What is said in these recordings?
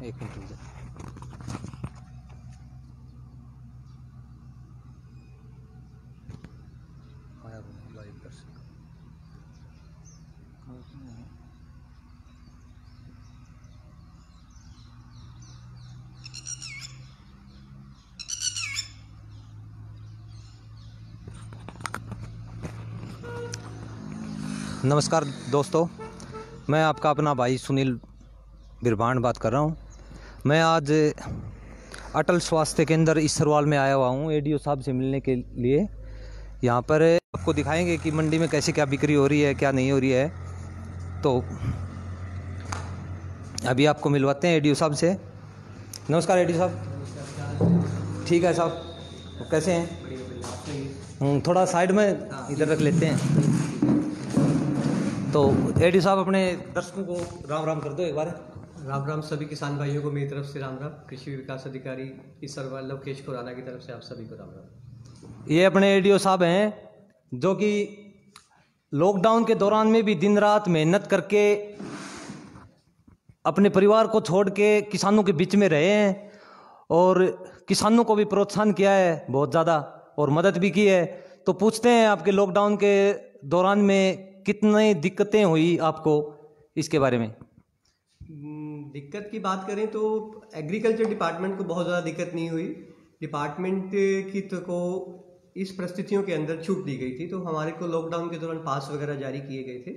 एक मिनट रुक जाओ। लाइव कर सकते। नमस्कार दोस्तों, मैं आपका अपना भाई सुनील बिरभान बात कर रहा हूँ। मैं आज अटल स्वास्थ्य केंद्र इसरवाल में आया हुआ हूँ एडीओ साहब से मिलने के लिए। यहाँ पर आपको दिखाएंगे कि मंडी में कैसे क्या बिक्री हो रही है, क्या नहीं हो रही है। तो अभी आपको मिलवाते हैं एडीओ साहब से। नमस्कार एडीओ साहब। ठीक है साहब, कैसे हैं? थोड़ा साइड में इधर रख लेते हैं। तो एडीओ साहब अपने दर्शकों को राम राम कर दो एक बार। राम राम सभी किसान भाइयों को मेरी तरफ से राम राम। कृषि विकास अधिकारी इसरवाल लोकेश खुराना की तरफ से आप सभी को राम राम। ये अपने एडीओ साहब हैं जो कि लॉकडाउन के दौरान में भी दिन रात मेहनत करके अपने परिवार को छोड़ के किसानों के बीच में रहे हैं और किसानों को भी प्रोत्साहन किया है बहुत ज़्यादा और मदद भी की है। तो पूछते हैं आपके लॉकडाउन के दौरान में कितनी दिक्कतें हुई आपको, इसके बारे में। दिक्कत की बात करें तो एग्रीकल्चर डिपार्टमेंट को बहुत ज़्यादा दिक्कत नहीं हुई। डिपार्टमेंट की तो को इस परिस्थितियों के अंदर छूट दी गई थी, तो हमारे को लॉकडाउन के दौरान पास वगैरह जारी किए गए थे,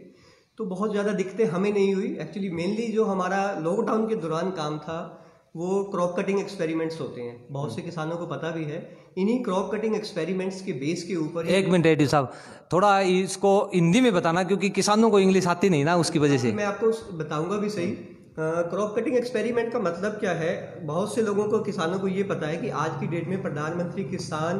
तो बहुत ज़्यादा दिक्कतें हमें नहीं हुई। एक्चुअली मेनली जो हमारा लॉकडाउन के दौरान काम था वो क्रॉप कटिंग एक्सपेरिमेंट्स होते हैं, बहुत से किसानों को पता भी है। इन्हीं क्रॉप कटिंग एक्सपेरिमेंट्स के बेस के ऊपर एक मिनट एडीओ साहब, थोड़ा इसको हिंदी में बताना क्योंकि किसानों को इंग्लिश आती नहीं ना, उसकी वजह से। मैं आपको बताऊंगा भी सही। क्रॉप कटिंग एक्सपेरिमेंट का मतलब क्या है, बहुत से लोगों को किसानों को ये पता है कि आज की डेट में प्रधानमंत्री किसान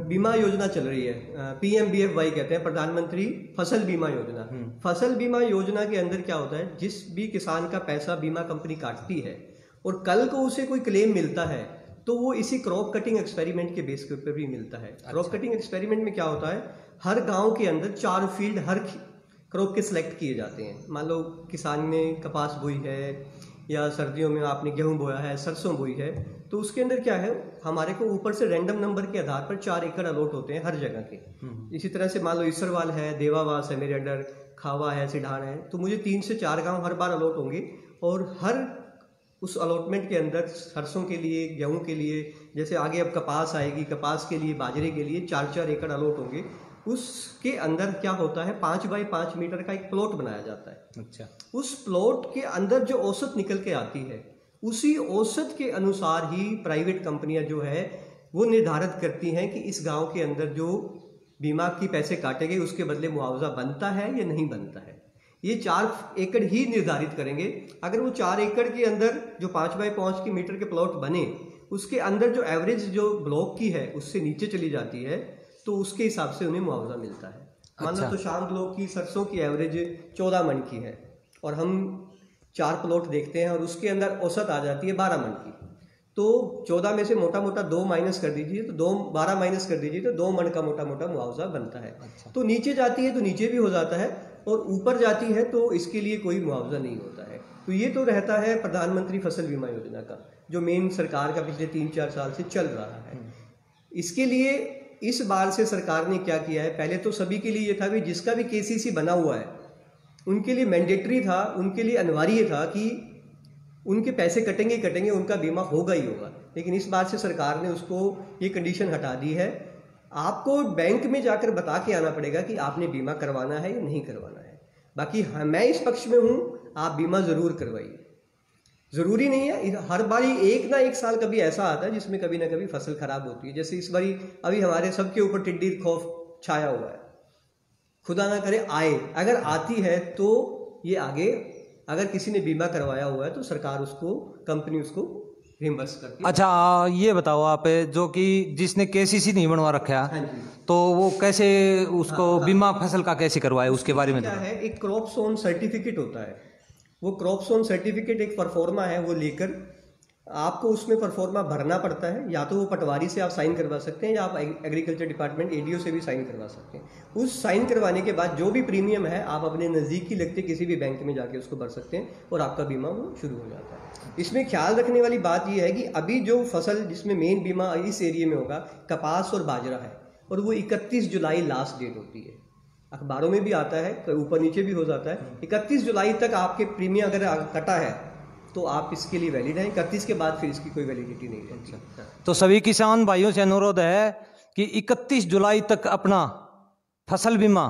बीमा योजना चल रही है, PMBFY कहते हैं, प्रधानमंत्री फसल बीमा योजना। फसल बीमा योजना के अंदर क्या होता है, जिस भी किसान का पैसा बीमा कंपनी काटती है और कल को उसे कोई क्लेम मिलता है तो वो इसी क्रॉप कटिंग एक्सपेरिमेंट के बेस के ऊपर भी मिलता है। क्रॉप कटिंग एक्सपेरिमेंट में क्या होता है, हर गांव के अंदर 4 फील्ड हर क्रॉप के सिलेक्ट किए जाते हैं। मान लो किसान ने कपास बोई है या सर्दियों में आपने गेहूं बोया है, सरसों बोई है, तो उसके अंदर क्या है, हमारे को ऊपर से रैंडम नंबर के आधार पर 4 एकड़ अलॉट होते हैं हर जगह के। इसी तरह से मान लो इसरवाल है, देवावास है मेरे अंडर, खावा है, सिढान है, तो मुझे 3 से 4 गाँव हर बार अलॉट होंगे और हर उस अलॉटमेंट के अंदर सरसों के लिए, गेहूं के लिए, जैसे आगे अब कपास आएगी, कपास के लिए, बाजरे के लिए 4-4 एकड़ अलॉट होंगे। उसके अंदर क्या होता है, 5 बाई 5 मीटर का एक प्लॉट बनाया जाता है। अच्छा। उस प्लॉट के अंदर जो औसत निकल के आती है, उसी औसत के अनुसार ही प्राइवेट कंपनियां जो है वो निर्धारित करती हैं कि इस गांव के अंदर जो बीमा की पैसे काटे गए उसके बदले मुआवजा बनता है या नहीं बनता है। ये 4 एकड़ ही निर्धारित करेंगे। अगर वो 4 एकड़ के अंदर जो 5 बाई 5 की मीटर के प्लॉट बने, उसके अंदर जो एवरेज जो ब्लॉक की है उससे नीचे चली जाती है, तो उसके हिसाब से उन्हें मुआवजा मिलता है। मान लो तो शाम ब्लॉक की सरसों की एवरेज 14 मन की है और हम 4 प्लॉट देखते हैं और उसके अंदर औसत आ जाती है 12 मन की, तो 14 में से मोटा मोटा 2 माइनस कर दीजिए तो 12 माइनस कर दीजिए तो 2 मन का मोटा मोटा मुआवजा बनता है। अच्छा। तो नीचे जाती है तो नीचे भी हो जाता है और ऊपर जाती है तो इसके लिए कोई मुआवजा नहीं होता है। तो ये तो रहता है प्रधानमंत्री फसल बीमा योजना का, जो मेन सरकार का पिछले 3-4 साल से चल रहा है। इसके लिए इस बार से सरकार ने क्या किया है, पहले तो सभी के लिए ये था कि जिसका भी KCC बना हुआ है उनके लिए मैंडेटरी था, उनके लिए अनिवार्य था कि उनके पैसे कटेंगे, उनका बीमा होगा ही होगा। लेकिन इस बार से सरकार ने उसको ये कंडीशन हटा दी है, आपको बैंक में जाकर बता के आना पड़ेगा कि आपने बीमा करवाना है या नहीं करवाना है। बाकी मैं इस पक्ष में हूं, आप बीमा जरूर करवाइए। जरूरी नहीं है, हर बारी एक ना एक साल कभी ऐसा आता है जिसमें कभी ना कभी फसल खराब होती है। जैसे इस बारी अभी हमारे सबके ऊपर टिड्डी खौफ छाया हुआ है, खुदा ना करे आए, अगर आती है तो ये आगे अगर किसी ने बीमा करवाया हुआ है तो सरकार उसको, कंपनी उसको रिम्बर्स करती है। अच्छा, ये बताओ आप, जो कि जिसने KCC नहीं बनवा रखा है, तो वो कैसे उसको बीमा फसल का कैसे करवाए, उसके बारे में क्या है, एक क्रॉप सोन सर्टिफिकेट होता है। वो क्रॉप सोन सर्टिफिकेट एक परफॉर्मा है, वो लेकर आपको उसमें परफॉर्मा भरना पड़ता है, या तो वो पटवारी से आप साइन करवा सकते हैं या आप एग्रीकल्चर डिपार्टमेंट एडीओ से भी साइन करवा सकते हैं। उस साइन करवाने के बाद जो भी प्रीमियम है आप अपने नज़दीकी लगते किसी भी बैंक में जाके उसको भर सकते हैं और आपका बीमा वो शुरू हो जाता है। इसमें ख्याल रखने वाली बात यह है कि अभी जो फसल जिसमें मेन बीमा इस एरिया में होगा कपास और बाजरा है, और वो 31 जुलाई लास्ट डेट होती है। अखबारों में भी आता है, ऊपर नीचे भी हो जाता है। 31 जुलाई तक आपके प्रीमियम अगर कटा है तो आप इसके लिए वैलिड हैं। 31 के बाद फिर इसकी कोई वैलिडिटी नहीं रहती। तो सभी किसान भाइयों से अनुरोध है कि 31 जुलाई तक अपना फसल बीमा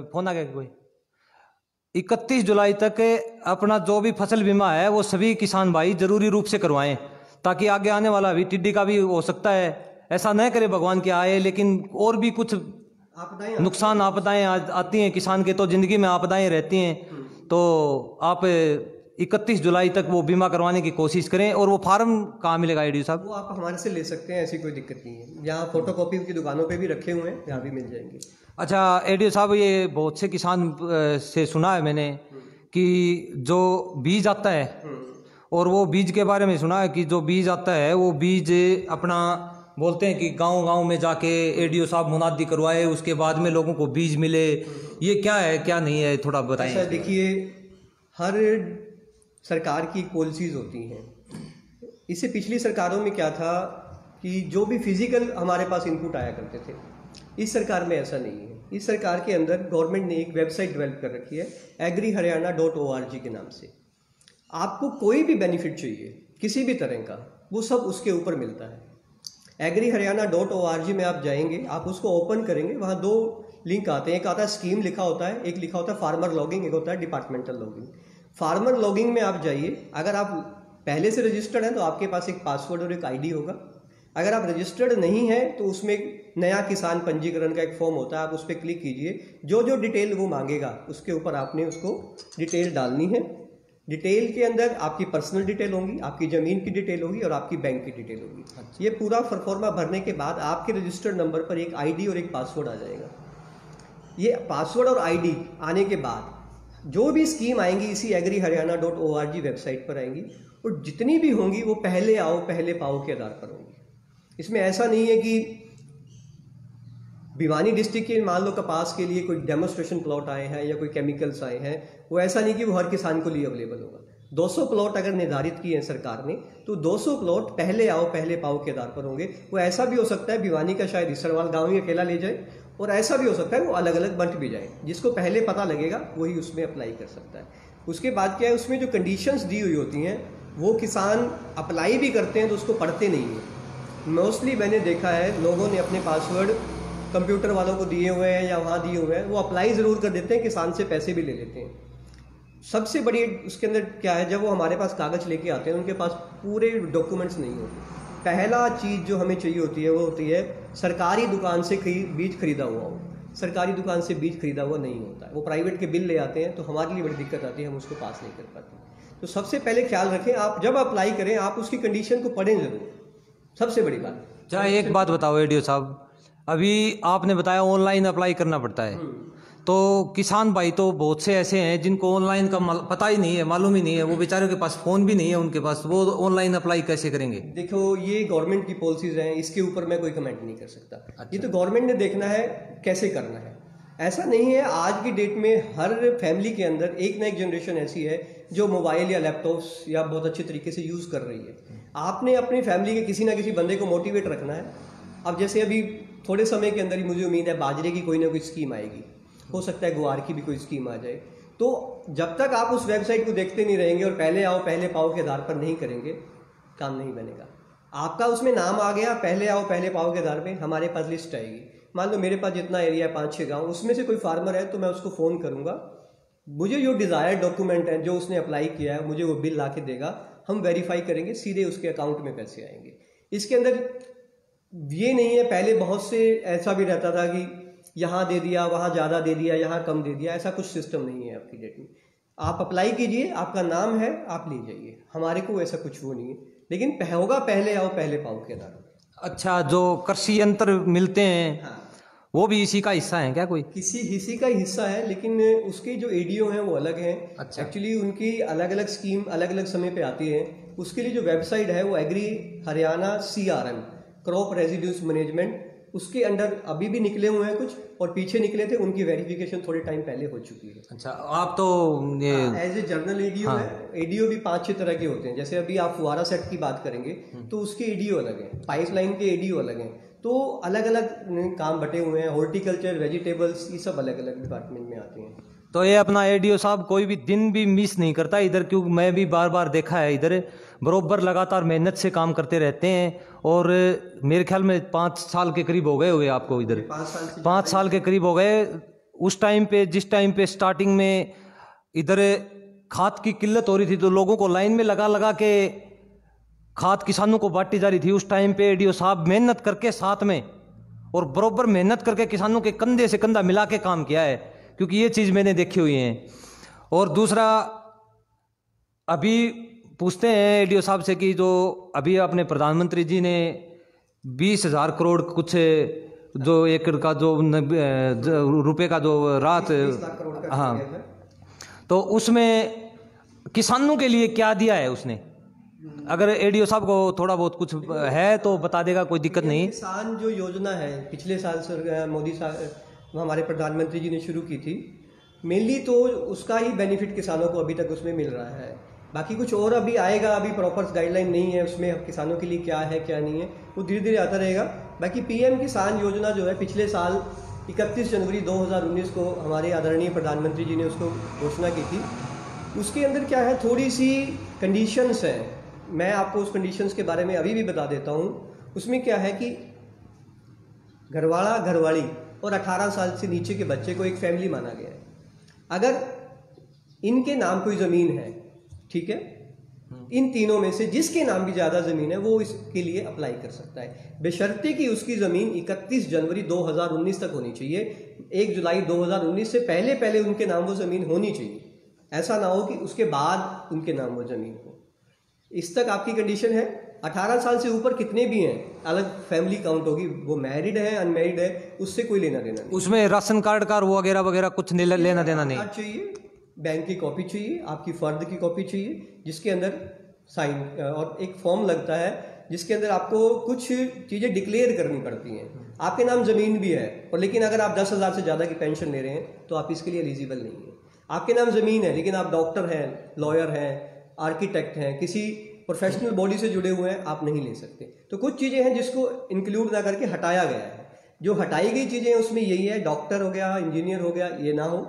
फोन आ गया कोई 31 जुलाई तक अपना जो भी फसल बीमा है वो सभी किसान भाई जरूरी रूप से करवाएं, ताकि आगे आने वाला भी टिड्डी का भी हो सकता है। ऐसा न करे भगवान के आए, लेकिन और भी कुछ नुकसान आपदाएं आती हैं किसान के, तो जिंदगी में आपदाएं रहती हैं। तो आप 31 जुलाई तक वो बीमा करवाने की कोशिश करें। और वो फार्म कहाँ मिलेगा एडीओ साहब? वो आप हमारे से ले सकते हैं, ऐसी कोई दिक्कत नहीं है। यहाँ फोटोकॉपी की दुकानों पे भी रखे हुए हैं, यहाँ भी मिल जाएंगे। अच्छा एडीओ साहब, ये बहुत से किसान से सुना है मैंने कि जो बीज आता है, और वो बीज के बारे में सुना है कि जो बीज आता है वो बीज अपना बोलते हैं कि गांव-गांव में जाके एडीओ साहब मुनादी करवाए, उसके बाद में लोगों को बीज मिले। ये क्या है क्या नहीं है, थोड़ा बताएं। अच्छा देखिए, हर सरकार की पॉलिसीज होती हैं। इससे पिछली सरकारों में क्या था कि जो भी फिजिकल हमारे पास इनपुट आया करते थे, इस सरकार में ऐसा नहीं है। इस सरकार के अंदर गवर्नमेंट ने एक वेबसाइट डेवलप कर रखी है agriharyana.org के नाम से। आपको कोई भी बेनिफिट चाहिए किसी भी तरह का, वो सब उसके ऊपर मिलता है। agriharyana.org में आप जाएंगे, आप उसको ओपन करेंगे, वहाँ दो लिंक आते हैं। एक आता है स्कीम लिखा होता है, एक लिखा होता है फार्मर लॉगिंग, एक होता है डिपार्टमेंटल लॉगिंग। फार्मर लॉगिंग में आप जाइए, अगर आप पहले से रजिस्टर्ड हैं तो आपके पास एक पासवर्ड और एक आईडी होगा। अगर आप रजिस्टर्ड नहीं हैं तो उसमें एक नया किसान पंजीकरण का एक फॉर्म होता है, आप उस पर क्लिक कीजिए। जो जो डिटेल वो मांगेगा उसके ऊपर आपने उसको डिटेल डालनी है। डिटेल के अंदर आपकी पर्सनल डिटेल होगी, आपकी ज़मीन की डिटेल होगी और आपकी बैंक की डिटेल होगी। ये पूरा फॉर्मा भरने के बाद आपके रजिस्टर्ड नंबर पर एक आईडी और एक पासवर्ड आ जाएगा। ये पासवर्ड और आईडी आने के बाद जो भी स्कीम आएंगी इसी agriharyana.org वेबसाइट पर आएंगी, और जितनी भी होंगी वो पहले आओ पहले पाओ के आधार पर होंगी। इसमें ऐसा नहीं है कि भिवानी डिस्ट्रिक्ट के मान लो कपास के लिए कोई डेमोस्ट्रेशन प्लॉट आए हैं या कोई केमिकल्स आए हैं, वो ऐसा नहीं कि वो हर किसान को लिए अवेलेबल होगा। 200 प्लॉट अगर निर्धारित किए हैं सरकार ने, तो 200 प्लॉट पहले आओ पहले पाओ के आधार पर होंगे। वो ऐसा भी हो सकता है भिवानी का शायद इसरवाल गाँव ही अकेला ले जाए, और ऐसा भी हो सकता है वो अलग अलग बंट भी जाए। जिसको पहले पता लगेगा वही उसमें अप्लाई कर सकता है। उसके बाद क्या है, उसमें जो कंडीशंस दी हुई होती हैं वो किसान अप्लाई भी करते हैं तो उसको पढ़ते नहीं हैं। मोस्टली मैंने देखा है लोगों ने अपने पासवर्ड कंप्यूटर वालों को दिए हुए हैं या वहाँ दिए हुए हैं, वो अप्लाई ज़रूर कर देते हैं, किसान से पैसे भी ले लेते हैं। सबसे बड़ी उसके अंदर क्या है, जब वो हमारे पास कागज़ लेके आते हैं उनके पास पूरे डॉक्यूमेंट्स नहीं होते। पहला चीज़ जो हमें चाहिए होती है वो होती है सरकारी दुकान से बीज खरीदा हुआ हो। सरकारी दुकान से बीज खरीदा हुआ नहीं होता है, वो प्राइवेट के बिल ले आते हैं, तो हमारे लिए बड़ी दिक्कत आती है, हम उसको पास नहीं कर पाते। तो सबसे पहले ख्याल रखें, आप जब अप्लाई करें आप उसकी कंडीशन को पढ़ें ज़रूर, सबसे बड़ी बात। चाहे एक बात बताओ एडीओ साहब, अभी आपने बताया ऑनलाइन अप्लाई करना पड़ता है, तो किसान भाई तो बहुत से ऐसे हैं जिनको ऑनलाइन का पता ही नहीं है, मालूम ही नहीं है, वो बेचारों के पास फ़ोन भी नहीं है उनके पास, वो ऑनलाइन अप्लाई कैसे करेंगे? देखो, ये गवर्नमेंट की पॉलिसीज हैं, इसके ऊपर मैं कोई कमेंट नहीं कर सकता। अच्छा। ये तो गवर्नमेंट ने देखना है कैसे करना है। ऐसा नहीं है, आज की डेट में हर फैमिली के अंदर एक ना एक जनरेशन ऐसी है जो मोबाइल या लैपटॉप्स या बहुत अच्छे तरीके से यूज़ कर रही है। आपने अपनी फैमिली के किसी ना किसी बंदे को मोटिवेट रखना है। अब जैसे अभी थोड़े समय के अंदर ही मुझे उम्मीद है बाजरे की कोई ना कोई स्कीम आएगी, हो सकता है गुआर की भी कोई स्कीम आ जाए। तो जब तक आप उस वेबसाइट को देखते नहीं रहेंगे और पहले आओ पहले पाओ के आधार पर नहीं करेंगे, काम नहीं बनेगा। आपका उसमें नाम आ गया, पहले आओ पहले पाओ के आधार पर हमारे पास लिस्ट आएगी। मान लो मेरे पास जितना एरिया है 5-6 गाँव, उसमें से कोई फार्मर है तो मैं उसको फ़ोन करूँगा, मुझे जो डिज़ायर्ड डॉक्यूमेंट है जो उसने अप्लाई किया है मुझे वो बिल ला के देगा, हम वेरीफाई करेंगे, सीधे उसके अकाउंट में पैसे आएंगे। इसके अंदर ये नहीं है, पहले बहुत से ऐसा भी रहता था कि यहाँ दे दिया, वहाँ ज़्यादा दे दिया, यहाँ कम दे दिया, ऐसा कुछ सिस्टम नहीं है आपकी डेट में। आप अप्लाई कीजिए, आपका नाम है, आप ले जाइए, हमारे को ऐसा कुछ वो नहीं है, लेकिन होगा पहले आओ पहले पाओ के आधार। अच्छा, जो कृषि यंत्र मिलते हैं, हाँ, वो भी इसी का हिस्सा है क्या? कोई इसी का हिस्सा है, लेकिन उसके जो एडीओ हैं वो अलग हैं। अच्छा। एक्चुअली उनकी अलग अलग स्कीम अलग अलग समय पे आती है। उसके लिए जो वेबसाइट है वो agri Haryana CRM crop residue management, उसके अंडर अभी भी निकले हुए हैं कुछ, और पीछे निकले थे, उनकी वेरिफिकेशन थोड़े टाइम पहले हो चुकी है। अच्छा, आप तो ये एज ए जर्नल एडीओ है। एडीओ भी 5-6 तरह के होते हैं। जैसे अभी आप फुवारा सेट की बात करेंगे तो उसके एडीओ अलग हैं, पाइपलाइन के एडीओ अलग हैं, तो अलग अलग काम बटे हुए हैं। हॉर्टिकल्चर, वेजिटेबल्स, ये सब अलग अलग डिपार्टमेंट में आते हैं। तो ये अपना एडीओ साहब कोई भी दिन भी मिस नहीं करता इधर, क्योंकि मैं भी बार बार देखा है इधर बरोबर लगातार मेहनत से काम करते रहते हैं। और मेरे ख्याल में 5 साल के करीब हो गए हुए आपको इधर, 5 साल के करीब हो गए। उस टाइम पे, जिस टाइम पे स्टार्टिंग में इधर खाद की किल्लत हो रही थी तो लोगों को लाइन में लगा लगा के खाद किसानों को बांटी जा रही थी, उस टाइम पे एडीओ साहब मेहनत करके साथ में और बरोबर मेहनत करके किसानों के कंधे से कंधा मिला के काम किया है, क्योंकि ये चीज़ मैंने देखी हुई है। और दूसरा, अभी पूछते हैं एडीओ साहब से कि जो अभी अपने प्रधानमंत्री जी ने 20,000 करोड़ कुछ जो एकड़ का जो रुपए का जो रात, 20 लाख करोड़ का, हाँ, तो उसमें किसानों के लिए क्या दिया है उसने? अगर एडीओ साहब को थोड़ा बहुत कुछ है तो बता देगा, कोई दिक्कत नहीं। किसान जो योजना है पिछले साल सर मोदी साहब हमारे प्रधानमंत्री जी ने शुरू की थी, मेनली तो उसका ही बेनिफिट किसानों को अभी तक उसमें मिल रहा है। बाकी कुछ और अभी आएगा, अभी प्रॉपर गाइडलाइन नहीं है उसमें, अब किसानों के लिए क्या है क्या नहीं है वो धीरे धीरे आता रहेगा। बाकी PM किसान योजना जो है पिछले साल 31 जनवरी 2019 को हमारे आदरणीय प्रधानमंत्री जी ने उसको घोषणा की थी। उसके अंदर क्या है, थोड़ी सी कंडीशंस हैं, मैं आपको उस कंडीशंस के बारे में अभी भी बता देता हूँ। उसमें क्या है कि घरवाला, घरवाली और 18 साल से नीचे के बच्चे को एक फैमिली माना गया है। अगर इनके नाम कोई ज़मीन है, ठीक है, इन तीनों में से जिसके नाम की ज़्यादा ज़मीन है वो इसके लिए अप्लाई कर सकता है, बशर्ते कि उसकी ज़मीन 31 जनवरी 2019 तक होनी चाहिए। 1 जुलाई 2019 से पहले पहले उनके नाम वो ज़मीन होनी चाहिए। ऐसा ना हो कि उसके बाद उनके नाम वो ज़मीन हो। इस तक आपकी कंडीशन है। 18 साल से ऊपर कितने भी हैं, अलग फैमिली काउंट होगी, वो मैरिड है अनमैरिड है, उससे कोई लेना देना नहीं। उसमें राशन कार्ड का वगैरह वगैरह कुछ लेना देना नहीं चाहिए, बैंक की कॉपी चाहिए, आपकी फर्द की कॉपी चाहिए, जिसके अंदर साइन और एक फॉर्म लगता है जिसके अंदर आपको कुछ चीज़ें डिक्लेयर करनी पड़ती हैं। आपके नाम ज़मीन भी है और लेकिन अगर आप 10,000 से ज़्यादा की पेंशन ले रहे हैं तो आप इसके लिए एलिजिबल नहीं है। आपके नाम ज़मीन है लेकिन आप डॉक्टर हैं, लॉयर हैं, आर्किटेक्ट हैं, किसी प्रोफेशनल बॉडी से जुड़े हुए हैं, आप नहीं ले सकते। तो कुछ चीज़ें हैं जिसको इंक्लूड ना करके हटाया गया है। जो हटाई गई चीज़ें हैं उसमें यही है, डॉक्टर हो गया, इंजीनियर हो गया, ये ना हो,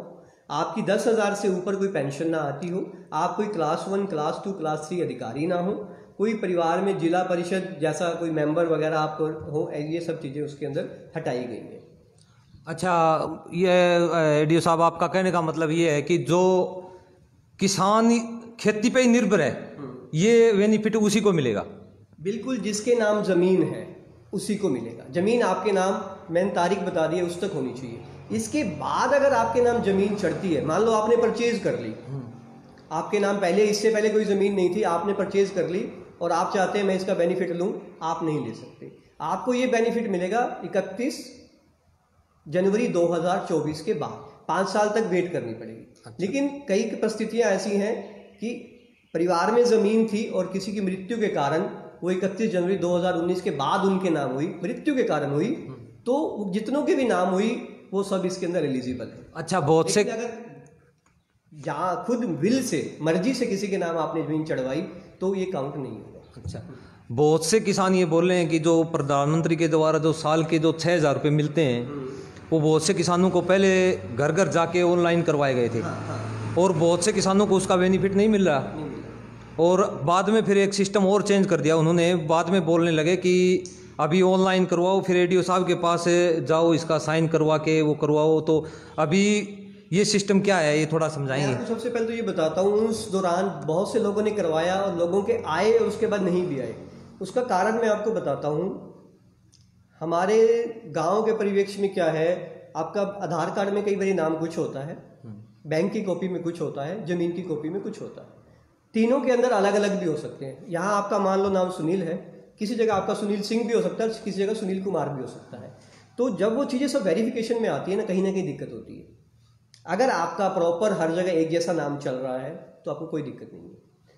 आपकी 10,000 से ऊपर कोई पेंशन ना आती हो, आप कोई क्लास 1, क्लास 2, क्लास 3 अधिकारी ना हो, कोई परिवार में जिला परिषद जैसा कोई मेंबर वगैरह आप हो, ये सब चीज़ें उसके अंदर हटाई गई हैं। अच्छा, ये एडीओ साहब आपका कहने का मतलब ये है कि जो किसान खेती पे ही निर्भर है ये बेनिफिट उसी को मिलेगा? बिल्कुल, जिसके नाम ज़मीन है उसी को मिलेगा। ज़मीन आपके नाम, मैंने तारीख बता दी है, उस तक होनी चाहिए। इसके बाद अगर आपके नाम ज़मीन चढ़ती है, मान लो आपने परचेज कर ली, आपके नाम पहले, इससे पहले कोई ज़मीन नहीं थी, आपने परचेज कर ली और आप चाहते हैं मैं इसका बेनिफिट लूँ, आप नहीं ले सकते। आपको ये बेनिफिट मिलेगा 31 जनवरी 2024 के बाद, 5 साल तक वेट करनी पड़ेगी। अच्छा। लेकिन कई परिस्थितियाँ ऐसी हैं कि परिवार में ज़मीन थी और किसी की मृत्यु के कारण वो 31 जनवरी 2019 के बाद उनके नाम हुई, मृत्यु के कारण हुई, तो जितनों के भी नाम हुई वो सब इसके अंदर एलिजिबल है। अच्छा, बहुत से अगर जहाँ खुद विल से, मर्जी से किसी के नाम आपने जमीन चढ़वाई तो ये काउंट नहीं होगा। अच्छा, बहुत से किसान ये बोल रहे हैं कि जो प्रधानमंत्री के द्वारा जो साल के जो 6,000 रुपये मिलते हैं वो बहुत से किसानों को पहले घर घर जाके ऑनलाइन करवाए गए थे। और बहुत से किसानों को उसका बेनिफिट नहीं मिल रहा। और बाद में फिर एक सिस्टम और चेंज कर दिया उन्होंने, बाद में बोलने लगे कि अभी ऑनलाइन करवाओ, फिर एडीओ साहब के पास जाओ, इसका साइन करवा के वो करवाओ। तो अभी ये सिस्टम क्या है, ये थोड़ा समझाएंगे? मैं सबसे पहले तो ये बताता हूँ, उस दौरान बहुत से लोगों ने करवाया और लोगों के आए और उसके बाद नहीं भी आए। उसका कारण मैं आपको बताता हूँ। हमारे गांव के परिवेश में क्या है, आपका आधार कार्ड में कई बार नाम कुछ होता है, बैंक की कॉपी में कुछ होता है, जमीन की कॉपी में कुछ होता है, तीनों के अंदर अलग अलग भी हो सकते हैं। यहाँ आपका मान लो नाम सुनील है, किसी जगह आपका सुनील सिंह भी हो सकता है, किसी जगह सुनील कुमार भी हो सकता है। तो जब वो चीज़ें सब वेरिफिकेशन में आती है ना कहीं दिक्कत होती है। अगर आपका प्रॉपर हर जगह एक जैसा नाम चल रहा है तो आपको कोई दिक्कत नहीं है।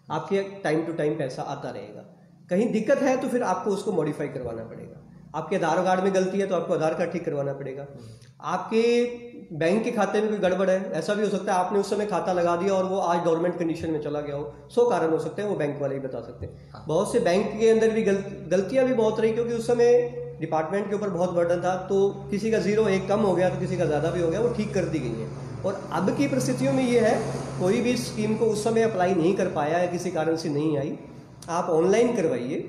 आपके टाइम टू टाइम पैसा आता रहेगा। कहीं दिक्कत है तो फिर आपको उसको मॉडिफाई करवाना पड़ेगा। आपके आधार कार्ड में गलती है तो आपको आधार कार्ड ठीक करवाना पड़ेगा। आपके बैंक के खाते में कोई गड़बड़ है, ऐसा भी हो सकता है आपने उस समय खाता लगा दिया और वो आज डोरमेंट कंडीशन में चला गया हो। 100 कारण हो सकते हैं, वो बैंक वाले ही बता सकते हैं। बहुत से बैंक के अंदर भी गलतियां भी बहुत रही, क्योंकि उस समय डिपार्टमेंट के ऊपर बहुत बर्डन था, तो किसी का 0 1 कम हो गया तो किसी का ज़्यादा भी हो गया, वो ठीक कर दी गई है। और अब की परिस्थितियों में ये है, कोई भी स्कीम को उस समय अप्लाई नहीं कर पाया या किसी कारण से नहीं आई, आप ऑनलाइन करवाइए।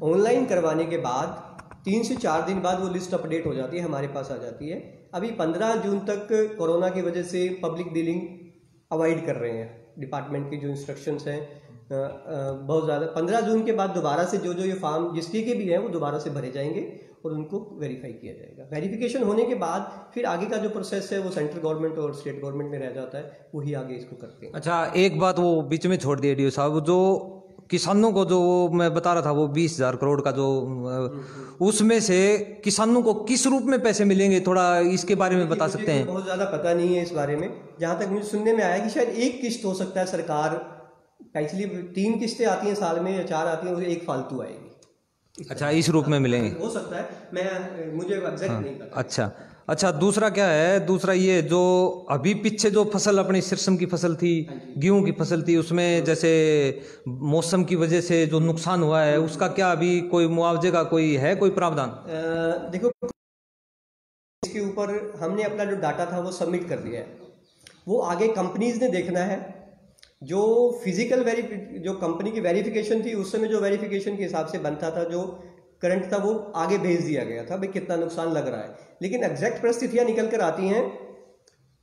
ऑनलाइन करवाने के बाद 3 से 4 दिन बाद वो लिस्ट अपडेट हो जाती है, हमारे पास आ जाती है। अभी 15 जून तक कोरोना की वजह से पब्लिक डीलिंग अवॉइड कर रहे हैं, डिपार्टमेंट की जो इंस्ट्रक्शंस हैं बहुत ज़्यादा। 15 जून के बाद दोबारा से जो ये फॉर्म जिसके के भी हैं वो दोबारा से भरे जाएंगे और उनको वेरीफाई किया जाएगा। वेरिफिकेशन होने के बाद फिर आगे का जो प्रोसेस है वो सेंट्रल गवर्नमेंट और स्टेट गवर्नमेंट में रह जाता है, वही आगे इसको करते हैं। अच्छा, एक बात वो बीच में छोड़ दिया डीओ साहब, जो किसानों को जो मैं बता रहा था वो 20,000 करोड़ का जो उसमें से किसानों को किस रूप में पैसे मिलेंगे, थोड़ा इसके बारे में बता सकते हैं? बहुत ज़्यादा पता नहीं है इस बारे में। जहाँ तक मुझे सुनने में आया कि शायद एक किस्त हो सकता है, सरकार एक्चुअली 3 किस्तें आती हैं साल में या 4 आती हैं और एक फालतू आएगी। अच्छा, इस रूप में मिलेंगे, हो सकता है, मुझे एग्जैक्ट नहीं पता। अच्छा, दूसरा क्या है, दूसरा ये जो अभी पीछे जो फसल अपनी सरसों की फसल थी, गेहूं की फसल थी, उसमें जैसे मौसम की वजह से जो नुकसान हुआ है उसका क्या अभी कोई मुआवजे का कोई है कोई प्रावधान? देखो, इसके ऊपर हमने अपना जो डाटा था वो सबमिट कर दिया है, वो आगे कंपनीज ने देखना है। जो फिजिकल जो कंपनी की वेरिफिकेशन थी उस समय जो वेरिफिकेशन के हिसाब से बनता था, जो करंट था, वो आगे भेज दिया गया था भाई कितना नुकसान लग रहा है। लेकिन एग्जैक्ट परिस्थितियां निकल कर आती हैं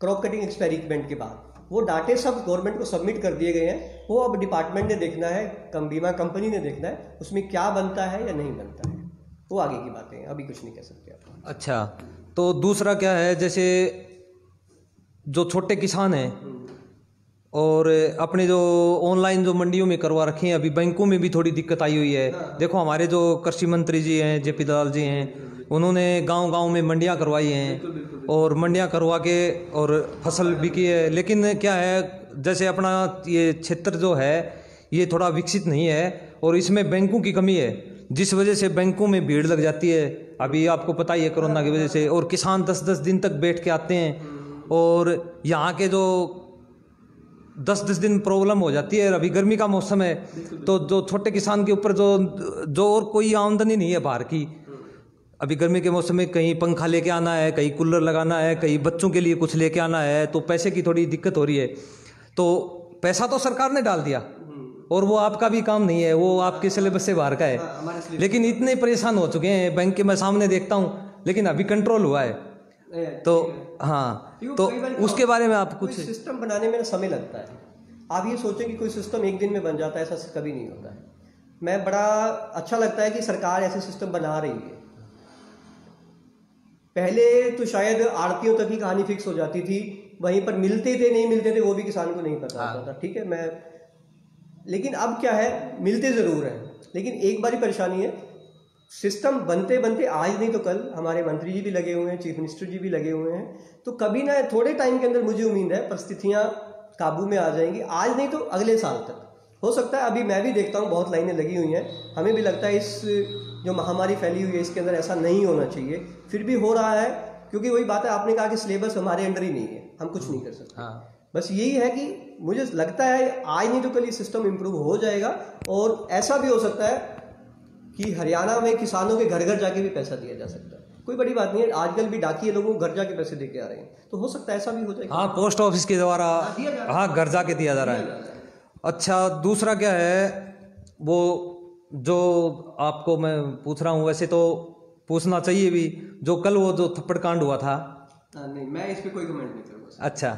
क्रॉप कटिंग एक्सपेरिमेंट के बाद। वो डाटे सब गवर्नमेंट को सबमिट कर दिए गए हैं, वो अब डिपार्टमेंट ने देखना है, बीमा कंपनी ने देखना है उसमें क्या बनता है या नहीं बनता है, वो आगे की बातें हैं, अभी कुछ नहीं कह सकते आप। अच्छा, तो दूसरा क्या है, जैसे जो छोटे किसान हैं और अपने जो ऑनलाइन जो मंडियों में करवा रखे हैं, अभी बैंकों में भी थोड़ी दिक्कत आई हुई है। देखो, हमारे जो कृषि मंत्री जी हैं, जेपी दलाल जी हैं, उन्होंने गांव-गांव में मंडियां करवाई हैं और मंडियां करवा के और फसल बिकी है। लेकिन क्या है, जैसे अपना ये क्षेत्र जो है ये थोड़ा विकसित नहीं है और इसमें बैंकों की कमी है, जिस वजह से बैंकों में भीड़ लग जाती है। अभी आपको पता ही है कोरोना की वजह से, और किसान 10-10 दिन तक बैठ के आते हैं और यहाँ के जो 10-10 दिन प्रॉब्लम हो जाती है। अभी गर्मी का मौसम है तो जो छोटे किसान के ऊपर जो और कोई आमदनी नहीं है बाहर की, अभी गर्मी के मौसम में कहीं पंखा लेके आना है, कहीं कूलर लगाना है, कहीं बच्चों के लिए कुछ लेके आना है, तो पैसे की थोड़ी दिक्कत हो रही है। तो पैसा तो सरकार ने डाल दिया और वो आपका भी काम नहीं है, वो आपके सिलेबस से बाहर का है। लेकिन इतने परेशान हो चुके हैं बैंक के, मैं सामने देखता हूँ, लेकिन अभी कंट्रोल हुआ है। तो हाँ, तो उसके बारे में आप कुछ सिस्टम बनाने में समय लगता है। आप ये सोचें कि कोई सिस्टम एक दिन में बन जाता है, ऐसा कभी नहीं होता है। मैं बड़ा अच्छा लगता है कि सरकार ऐसे सिस्टम बना रही है। पहले तो शायद आड़तियों तक ही कहानी फिक्स हो जाती थी, वहीं पर मिलते थे नहीं मिलते थे वो भी किसान को नहीं पता होता था, ठीक है। लेकिन अब क्या है, मिलते ज़रूर हैं, लेकिन एक बारी परेशानी है, सिस्टम बनते बनते आज नहीं तो कल हमारे मंत्री जी भी लगे हुए हैं, चीफ मिनिस्टर जी भी लगे हुए हैं, तो कभी ना थोड़े टाइम के अंदर मुझे उम्मीद है परिस्थितियां काबू में आ जाएंगी। आज नहीं तो अगले साल तक हो सकता है। अभी मैं भी देखता हूँ बहुत लाइनें लगी हुई हैं, हमें भी लगता है इस जो महामारी फैली हुई है इसके अंदर ऐसा नहीं होना चाहिए, फिर भी हो रहा है। क्योंकि वही बात है, आपने कहा कि सिलेबस हमारे अंडर ही नहीं है, हम कुछ नहीं कर सकते। बस यही है कि मुझे लगता है आज नहीं तो कल ये सिस्टम इम्प्रूव हो जाएगा। और ऐसा भी हो सकता है कि हरियाणा में किसानों के घर घर जाके भी पैसा दिया जा सकता है, कोई बड़ी बात नहीं है। आजकल भी डाकिये लोगों को घर जाके पैसे दे के आ रहे हैं, तो हो सकता है ऐसा भी हो जाएगा। हाँ, पोस्ट ऑफिस के द्वारा हाँ घर जाके दिया जा रहा है। अच्छा, दूसरा क्या है, वो जो आपको मैं पूछ रहा हूँ, वैसे तो पूछना चाहिए भी, जो कल वो जो थप्पड़ कांड हुआ था, नहीं मैं इस पे कोई कमेंट नहीं करूँगा। अच्छा,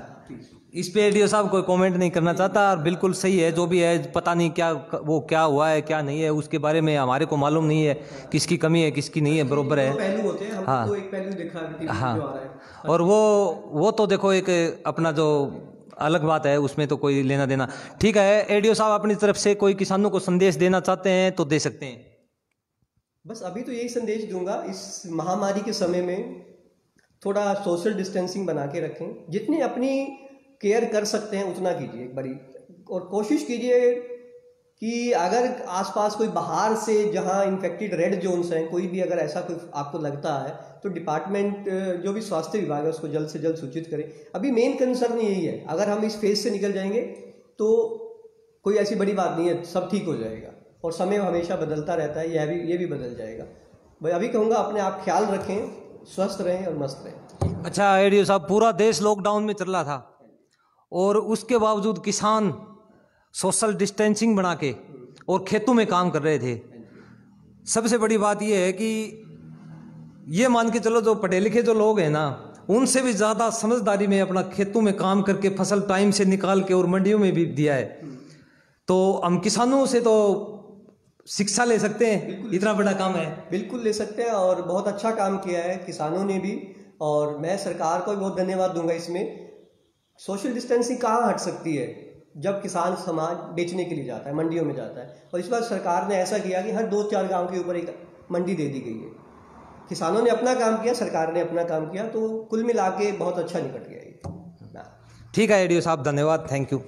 इस पे एडीओ साहब कोई कमेंट नहीं करना चाहता, और बिल्कुल सही है, जो भी है पता नहीं क्या वो क्या हुआ है क्या नहीं है, उसके बारे में हमारे को मालूम नहीं है, किसकी कमी है किसकी नहीं है, बरोबर है। पहलू होते हैं, हाँ तो एक पहलू देखा हाँ, जो आ रहा है। और वो तो देखो एक अपना जो अलग बात है, उसमें तो कोई लेना देना। ठीक है, एडीओ साहब अपनी तरफ से कोई किसानों को संदेश देना चाहते हैं तो दे सकते हैं। बस अभी तो यही संदेश दूंगा, इस महामारी के समय में थोड़ा सोशल डिस्टेंसिंग बना के रखें, जितनी अपनी केयर कर सकते हैं उतना कीजिए एक बारी, और कोशिश कीजिए कि अगर आसपास कोई बाहर से जहां इन्फेक्टेड रेड जोन्स हैं, कोई भी अगर ऐसा कोई आपको लगता है तो डिपार्टमेंट जो भी स्वास्थ्य विभाग है उसको जल्द से जल्द सूचित करें। अभी मेन कंसर्न यही है, अगर हम इस फेज से निकल जाएंगे तो कोई ऐसी बड़ी बात नहीं है, सब ठीक हो जाएगा। और समय हमेशा बदलता रहता है, ये भी बदल जाएगा। भाई अभी कहूँगा अपने आप ख्याल रखें, स्वस्थ रहें और मस्त रहें। अच्छा एडीओ साहब, पूरा देश लॉकडाउन में चल रहा था और उसके बावजूद किसान सोशल डिस्टेंसिंग बना के और खेतों में काम कर रहे थे। सबसे बड़ी बात यह है कि ये मान के चलो जो पढ़े लिखे जो लोग हैं ना, उनसे भी ज़्यादा समझदारी में अपना खेतों में काम करके फसल टाइम से निकाल के और मंडियों में भी दिया है। तो हम किसानों से तो शिक्षा ले सकते हैं, इतना बड़ा काम है। बिल्कुल ले सकते हैं और बहुत अच्छा काम किया है किसानों ने भी, और मैं सरकार को भी बहुत धन्यवाद दूंगा इसमें। सोशल डिस्टेंसिंग कहाँ हट सकती है जब किसान समाज बेचने के लिए जाता है, मंडियों में जाता है। और इस बार सरकार ने ऐसा किया कि हर 2-4 गांव के ऊपर एक मंडी दे दी गई है। किसानों ने अपना काम किया, सरकार ने अपना काम किया, तो कुल मिला के बहुत अच्छा निकट गया ये। ठीक है एडीओ साहब, धन्यवाद, थैंक यू।